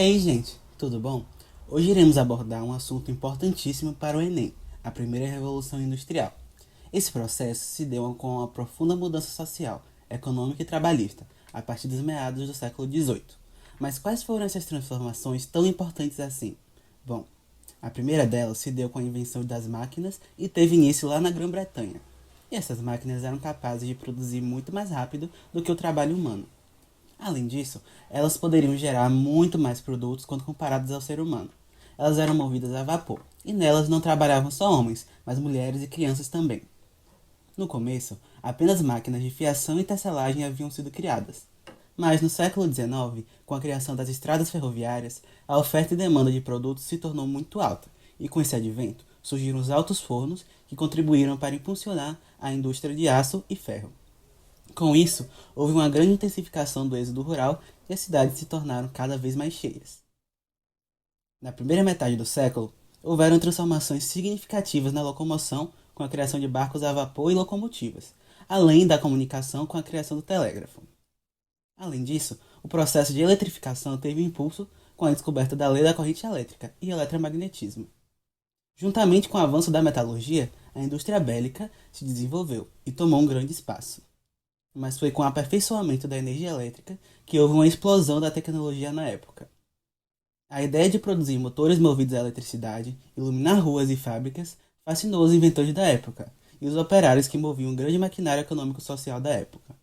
aí, gente, tudo bom? Hoje iremos abordar um assunto importantíssimo para o Enem, a primeira revolução industrial. Esse processo se deu com uma profunda mudança social, econômica e trabalhista, a partir dos meados do século XVIII. Mas quais foram essas transformações tão importantes assim? Bom, a primeira delas se deu com a invenção das máquinas e teve início lá na Grã-Bretanha. E essas máquinas eram capazes de produzir muito mais rápido do que o trabalho humano. Além disso, elas poderiam gerar muito mais produtos quando comparadas ao ser humano. Elas eram movidas a vapor, e nelas não trabalhavam só homens, mas mulheres e crianças também. No começo, apenas máquinas de fiação e tecelagem haviam sido criadas. Mas no século XIX, com a criação das estradas ferroviárias, a oferta e demanda de produtos se tornou muito alta, e com esse advento surgiram os altos fornos que contribuíram para impulsionar a indústria de aço e ferro. Com isso, houve uma grande intensificação do êxodo rural e as cidades se tornaram cada vez mais cheias. Na primeira metade do século, houveram transformações significativas na locomoção com a criação de barcos a vapor e locomotivas, além da comunicação com a criação do telégrafo. Além disso, o processo de eletrificação teve impulso com a descoberta da lei da corrente elétrica e eletromagnetismo. Juntamente com o avanço da metalurgia, a indústria bélica se desenvolveu e tomou um grande espaço. Mas foi com o aperfeiçoamento da energia elétrica que houve uma explosão da tecnologia na época. A ideia de produzir motores movidos à eletricidade, iluminar ruas e fábricas, fascinou os inventores da época e os operários que moviam o grande maquinário econômico-social da época.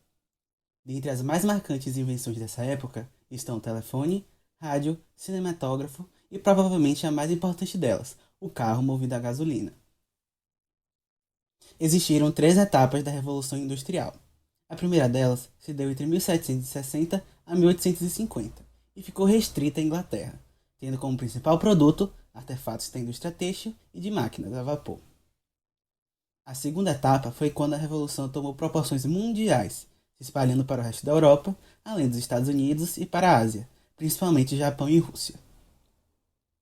Dentre as mais marcantes invenções dessa época estão o telefone, rádio, cinematógrafo e provavelmente a mais importante delas, o carro movido a gasolina. Existiram três etapas da Revolução Industrial. A primeira delas se deu entre 1760 a 1850 e ficou restrita à Inglaterra, tendo como principal produto artefatos da indústria têxtil e de máquinas a vapor. A segunda etapa foi quando a Revolução tomou proporções mundiais, se espalhando para o resto da Europa, além dos Estados Unidos e para a Ásia, principalmente Japão e Rússia.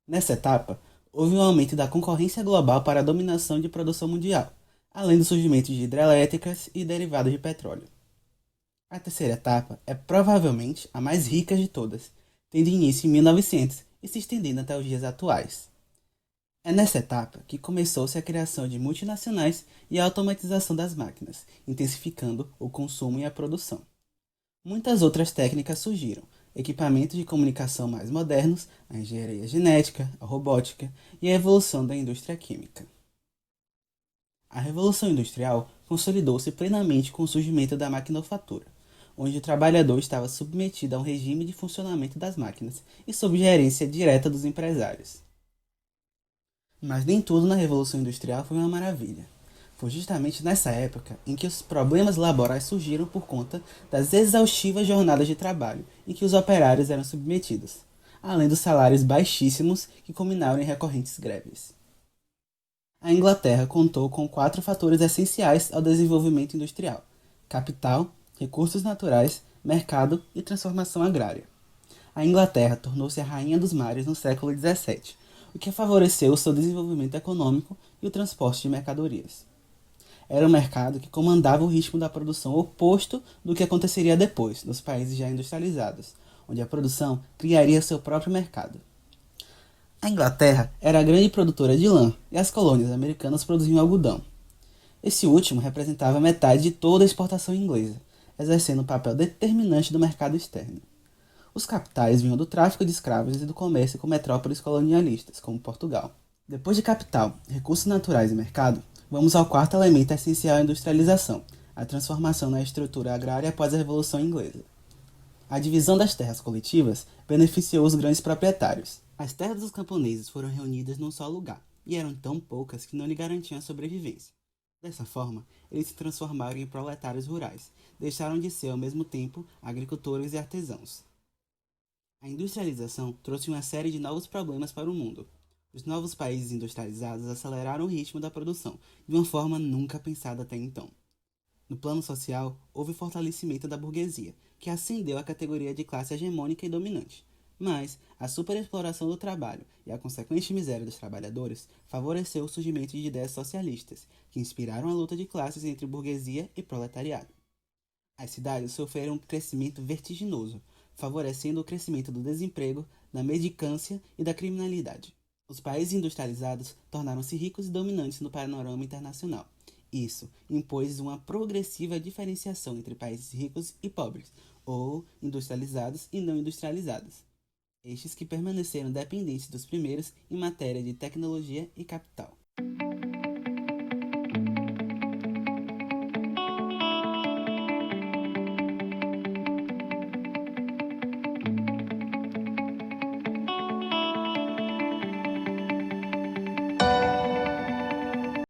Nessa etapa, houve um aumento da concorrência global para a dominação de produção mundial, além do surgimento de hidrelétricas e derivados de petróleo. A terceira etapa é provavelmente a mais rica de todas, tendo início em 1900 e se estendendo até os dias atuais. É nessa etapa que começou-se a criação de multinacionais e a automatização das máquinas, intensificando o consumo e a produção. Muitas outras técnicas surgiram, equipamentos de comunicação mais modernos, a engenharia genética, a robótica e a evolução da indústria química. A Revolução Industrial consolidou-se plenamente com o surgimento da maquinofatura, onde o trabalhador estava submetido a um regime de funcionamento das máquinas e sob gerência direta dos empresários. Mas nem tudo na Revolução Industrial foi uma maravilha. Foi justamente nessa época em que os problemas laborais surgiram por conta das exaustivas jornadas de trabalho em que os operários eram submetidos, além dos salários baixíssimos que culminaram em recorrentes greves. A Inglaterra contou com quatro fatores essenciais ao desenvolvimento industrial: capital, recursos naturais, mercado e transformação agrária. A Inglaterra tornou-se a rainha dos mares no século XVII, o que favoreceu o seu desenvolvimento econômico e o transporte de mercadorias. Era um mercado que comandava o ritmo da produção oposto do que aconteceria depois, nos países já industrializados, onde a produção criaria seu próprio mercado. A Inglaterra era a grande produtora de lã e as colônias americanas produziam algodão. Esse último representava metade de toda a exportação inglesa, exercendo um papel determinante no mercado externo. Os capitais vinham do tráfico de escravos e do comércio com metrópoles colonialistas, como Portugal. Depois de capital, recursos naturais e mercado, vamos ao quarto elemento essencial à industrialização, a transformação na estrutura agrária após a Revolução Inglesa. A divisão das terras coletivas beneficiou os grandes proprietários. As terras dos camponeses foram reunidas num só lugar, e eram tão poucas que não lhe garantiam a sobrevivência. Dessa forma, eles se transformaram em proletários rurais, deixaram de ser ao mesmo tempo agricultores e artesãos. A industrialização trouxe uma série de novos problemas para o mundo. Os novos países industrializados aceleraram o ritmo da produção de uma forma nunca pensada até então. No plano social, houve fortalecimento da burguesia, que ascendeu à categoria de classe hegemônica e dominante. Mas a superexploração do trabalho e a consequente miséria dos trabalhadores favoreceu o surgimento de ideias socialistas, que inspiraram a luta de classes entre burguesia e proletariado. As cidades sofreram um crescimento vertiginoso, favorecendo o crescimento do desemprego, da mendicância e da criminalidade. Os países industrializados tornaram-se ricos e dominantes no panorama internacional. Isso impôs uma progressiva diferenciação entre países ricos e pobres, ou industrializados e não industrializados, estes que permaneceram dependentes dos primeiros em matéria de tecnologia e capital.